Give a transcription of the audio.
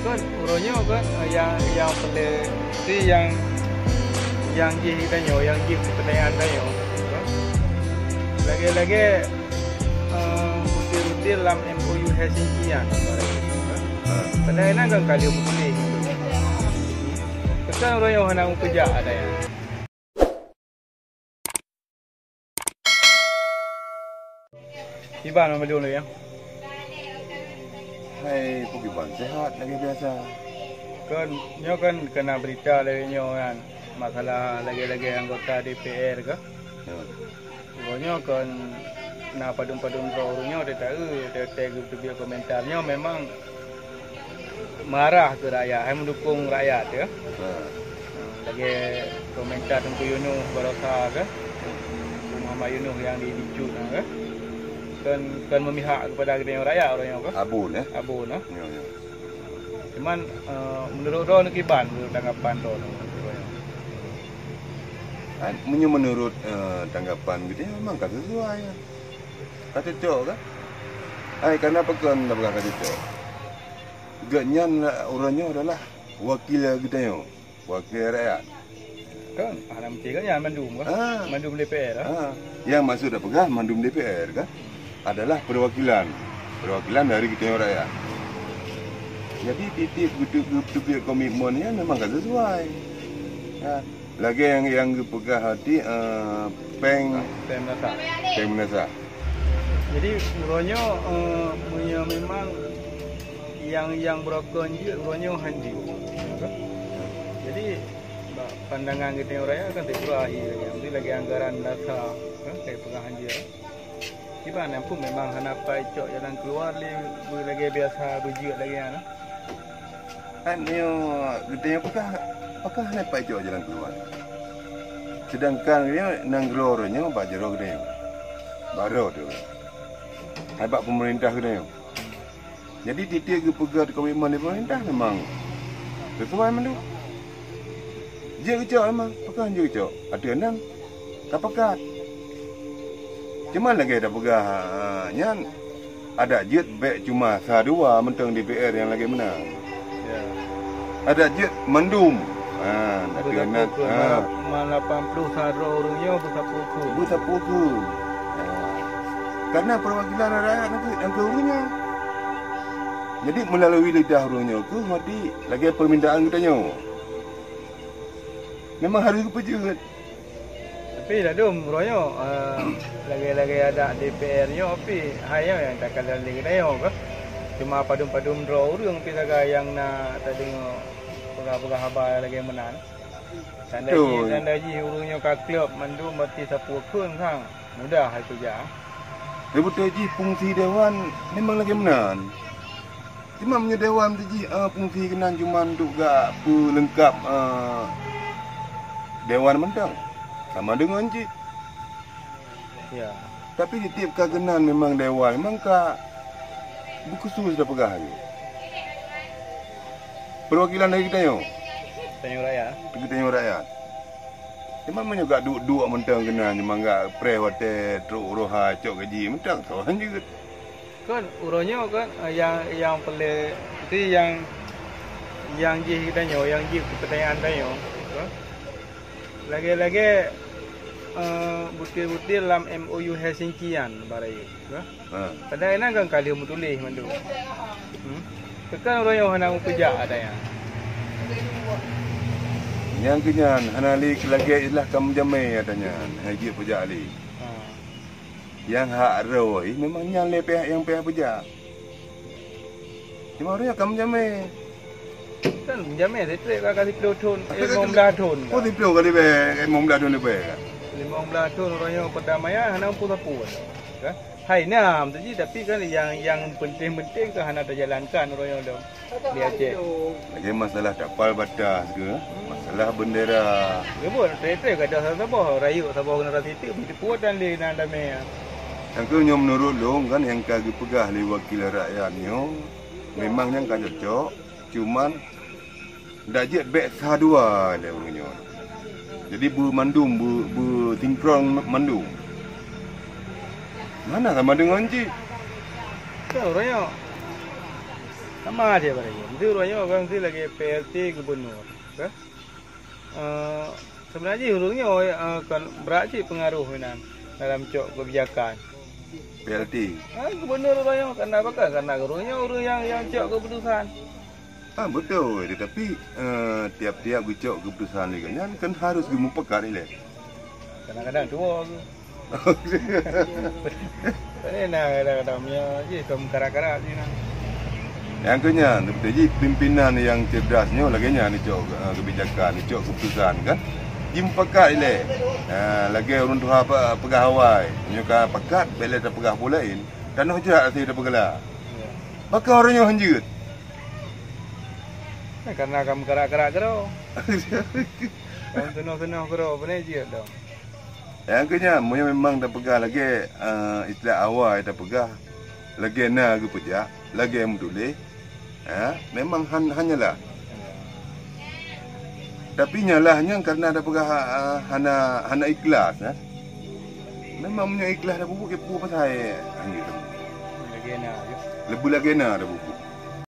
Kan uronya kan yang pada si yang ji kita nyo yang ji pertanyaan kita nyo lagi-lagi butir-butir dalam MOU Helsinki kan pada enak kan kali boleh kesan uronya hendak kerja ada ya Iban nama dulu ya. Hai, Pugiban sehat lagi biasa. Kan nyo kan kena berita dari nyo kan masalah lagi-lagi anggota DPR ke. Nyo kan na padum-padum nyo dia tahu dia tag komentarnya memang marah ke rakyat, hai mendukung rakyat ya. Lagi komentar Tengku Yunus Baroka ke. Muhammad Yunus yang didicut ke. Kan memihak kepada kedai rakyat orangnya ke? Abun ya? Abun lah. Ya, ya. Cuman menurut Ron Kiban, menurut tanggapan Ron. Menurut tanggapan gitu memang kata sesuai ya. Kata cok kan? Kenapa kan tak kata cok? Ganyan orangnya adalah wakil kita yo, wakil rakyat. Kan, alam tiga kan mandum kan? Mandum DPR lah. Yang maksud apa mandum DPR kan? Adalah perwakilan dari kita rakyat. Jadi titik betul komitmennya memang tak sesuai. Ya. Lagi yang pegang hati Peng Menasa. Jadi uronya memang yang broken je uronya handi. Jadi pandangan kita rakyat kan tidak lagi anggaran data kayak pegang handi. Gimana pun memang hanapai cok jalan keluar lagi biasa berjiut lagi ya. Nio gedenya apakah hanapai cok jalan keluar. Sedangkan dia nangglornya bajero gede. Baru tu. Habaq pemerintah gede. Jadi titik pegang komitmen pemerintah memang sesuai mendu. Dia kecok memang, apakah dia kecok? Ada enam, tak pekat. Cuma lagi ada pegahnya ada jet baik cuma dua mentang DPR yang lagi menang. Ya. Ada jet mendum. Tapi nak 80 sadro orangnya bersapu. Karena perwakilan rakyat nanti yang keurusnya. Jadi melalui lidah orangnya ke hati lagi permintaan kita nyo. Memang harus kepejut. Tapi dah dum royo lagi ada DPR-nya tapi hanya yang tak kalah lagi dah ke. Cuma padum-padum draw urang pitaga yang nak tadi pegah-pegah habar lagi menang. Sandaji urangnya ka klub mandu mati sapu kun kang. Mudah hal kerja. Betul ji fungsi dewan memang lagi menang. Cuma punya dewan tu ji fungsi kenan cuma untuk gak lengkap dewan mentang. Sama dengan Cik. Ya. Tapi di tiap kagenan memang dewan memang kak berkhusus dah pegah lagi. Perwakilan dari kita yo. Kita yo rakyat. Memang juga duduk mentang kena cuma enggak pre hotel truk roha cok gaji mentang sohan juga. Kan uronya kan yang paling itu yang ji kita nyo yang ji pertanyaan kita nyo. Lagi-lagi butir-butir dalam MOU Helsinki kan barai. Pada enak kan kali tulis mandu. Tekan orang yang hendak kerja ada ya. Yang kenyan hanali lagi ialah kamu jamai katanya. Haji pejak ali. Yang hak roi memang yang pihak pejak. Cuma orang yang kamu jamai. Kan jamin saya kasih kilo ton, 15 ton. Oh, tiplo kali be, 15 ton be. 15 ton orangnya perdamaian hanya pun. Kan? Hai nam tapi kan yang penting-penting ke hanya terjalankan orangnya dah. Dia cek. Lagi masalah tapal batas ke, masalah bendera. Ya buat saya kata Sabah rayu Sabah kena titik begitu kuat dan le nan damai. Yang ke nyom menurut dong kan yang kagak pegah li wakil rakyatnya memang yang kagak cocok, cuman dah jet back dua dia punya. Jadi mandum sinkron mandum. Mana sama dengan Cik? Orangnya Sama dia pada dia. Itu orangnya orang sih lagi PLT gubernur. Ke? Sebenarnya hurungnya kan berat sih pengaruh dalam cok kebijakan. PLT. Gubernur orangnya karena apa kan? Karena hurungnya orang yang cok keputusan. Betul. Tetapi tiap-tiap gecok keputusan ni kan harus gemupekat ni leh. Kadang-kadang tua tu. Ini kadang-kadang punya je karak-karak ni nak. Yang kenya, jadi pimpinan yang cerdasnya laginya ni cok kebijakan, ni cok keputusan kan. Jimpakat ile. Lagi orang tu apa pegawai. Nyuka pekat bela tak pegah pulain. Dan hujat hati dah pegala. Maka orangnya hanjut. Karena kamu karak-karak kero. Kamu tenang-tenang kero, benar je dah. Yang kenya, memang dah pegah lagi istilah awal dah pegah. Lagi na aku pejak, lagi yang tulis. Memang hanyalah. Tapi nyalahnya karena ada pegah hana ikhlas. Memang punya ikhlas dah bubuk ke pasal hanya tu. Lagi na. Lebih lagi na dah bubuk.